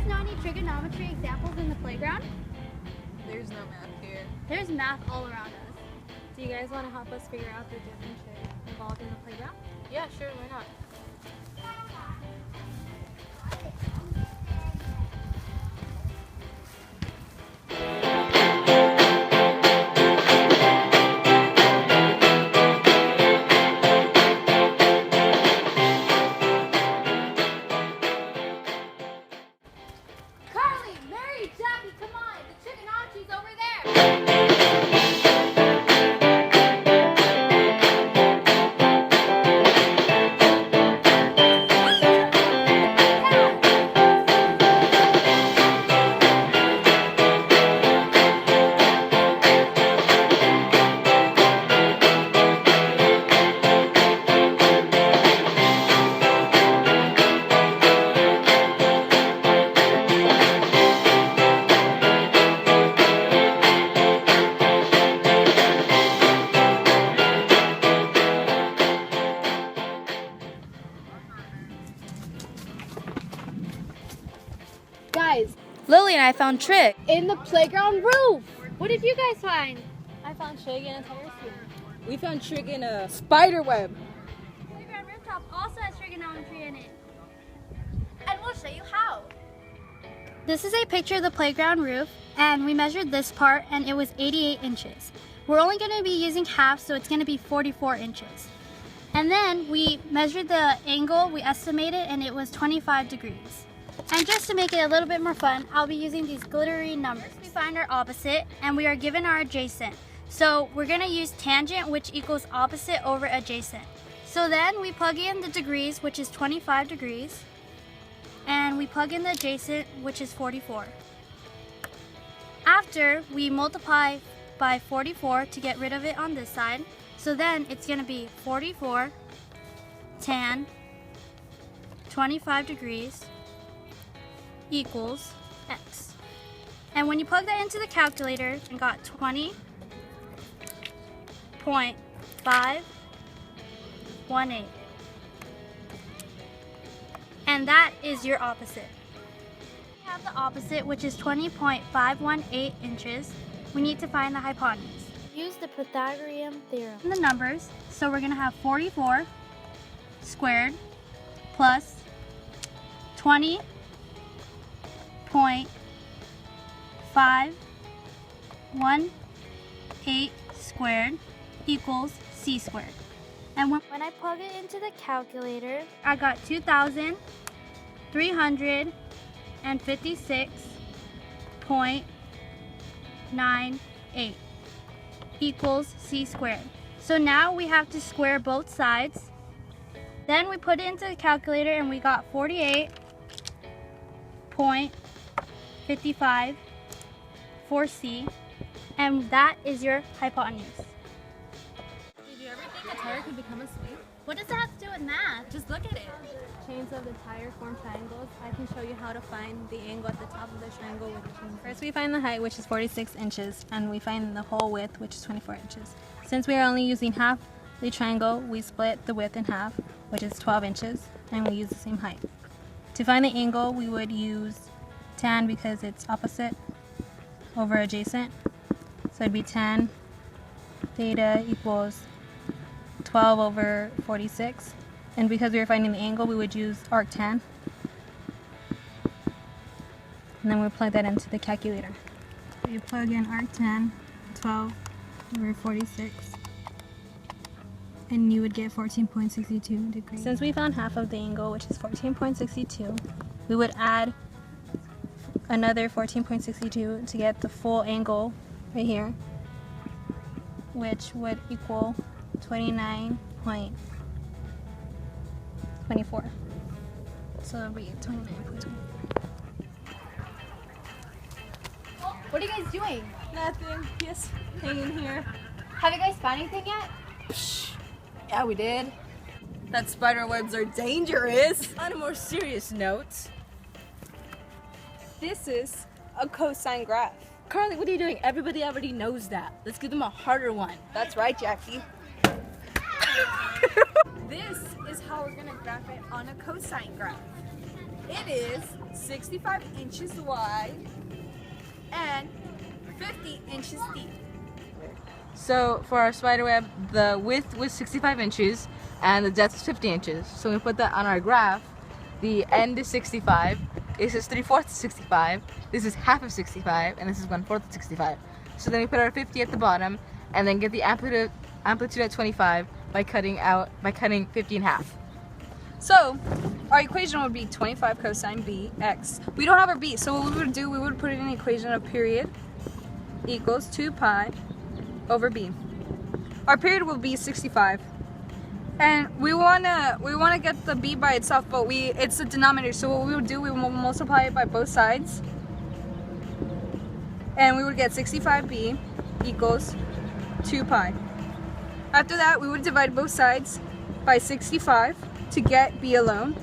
know any trigonometry examples in the playground? There's no math here. There's math all around us. Do you guys want to help us figure out the differences involved in the playground? Yeah, sure, why not? Carly, Mary, Jackie, come on! The trigonometry's over there! Guys, Lily and I found Trig. in the playground roof! What did you guys find? I found Trig in a tire suit. We found Trig in a spider web. Playground rooftop also has trigonometry in it. And we'll show you how. This is a picture of the playground roof, and we measured this part, and it was 88 inches. We're only going to be using half, so it's going to be 44 inches. And then we measured the angle, we estimated, and it was 25 degrees. And just to make it a little bit more fun, I'll be using these glittery numbers. We find our opposite, and we are given our adjacent. So we're going to use tangent, which equals opposite over adjacent. So then we plug in the degrees, which is 25 degrees, and we plug in the adjacent, which is 44. After, we multiply by 44 to get rid of it on this side. So then it's going to be 44 tan 25 degrees equals x. And when you plug that into the calculator, you got 20.518. And that is your opposite. We have the opposite, which is 20.518 inches. We need to find the hypotenuse. Use the Pythagorean theorem. The numbers, so we're going to have 44 squared plus 20.518 squared equals c squared. And when When I plug it into the calculator, I got 2,356.98 equals c squared. So now we have to square both sides. Then we put it into the calculator and we got 48.55 for c, and that is your hypotenuse. Did you ever think a tire could become a sweep? What does that have to do with math? Just look at it. chains of the tire form triangles. I can show you how to find the angle at the top of the triangle with the chain. First we find the height, which is 46 inches, and we find the whole width, which is 24 inches. Since we are only using half the triangle, we split the width in half, which is 12 inches, and we use the same height. To find the angle, we would use tan because it's opposite over adjacent. So it'd be tan theta equals 12 over 46. And because we were finding the angle, we would use arctan. And then we plug that into the calculator. So you plug in arctan, 12 over 46, and you would get 14.62 degrees. Since we found half of the angle, which is 14.62, we would add another 14.62 to get the full angle right here, which would equal 29.24. So it'll be 29.24. What are you guys doing? Nothing. Just hanging here. Have you guys found anything yet? Yeah, we did. That spider webs are dangerous. On a more serious note, this is a cosine graph. Carly, what are you doing? Everybody already knows that. Let's give them a harder one. That's right, Jackie. This is how we're gonna graph it on a cosine graph. It It is 65 inches wide and 50 inches deep. So for our spider web, the width was 65 inches and the depth is 50 inches. So we put that on our graph. The end is 65. This is 3/4 of 65. This is half of 65, and this is 1/4 of 65. So then we put our 50 at the bottom, and then get the amplitude at 25 by cutting 50 in half. So our equation would be 25 cosine bx. We don't have our b, so what we would do, we would put it in the equation of period equals 2 pi over b. Our period will be 65. And we wanna get the b by itself, but it's the denominator. So what we would do, we will multiply it by both sides, and we would get 65b equals 2 pi. After that, we would divide both sides by 65 to get b alone.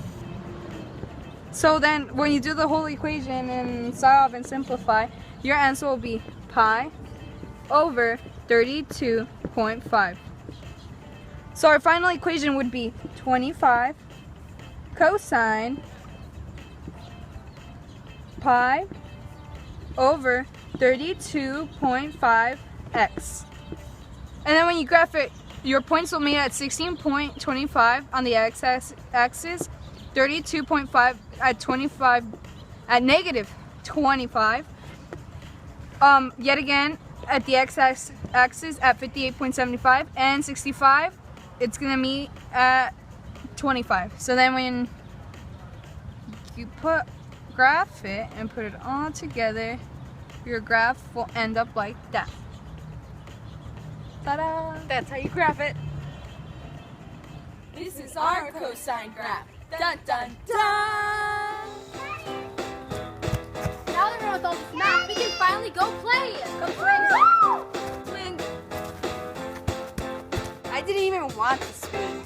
So then, when you do the whole equation and solve and simplify, your answer will be pi over 32.5. So our final equation would be 25 cosine pi over 32.5x. And then when you graph it, your points will meet at 16.25 on the x-axis, 32.5 at negative 25. Yet again, at the x-axis at 58.75, and 65, it's gonna meet at 25. So then when you graph it and put it all together, your graph will end up like that. Ta-da! That's how you graph it. This is our cosine graph. Dun dun dun! Now that we're with all this math, we can finally go play! Go play! Swing! I didn't even want to swing.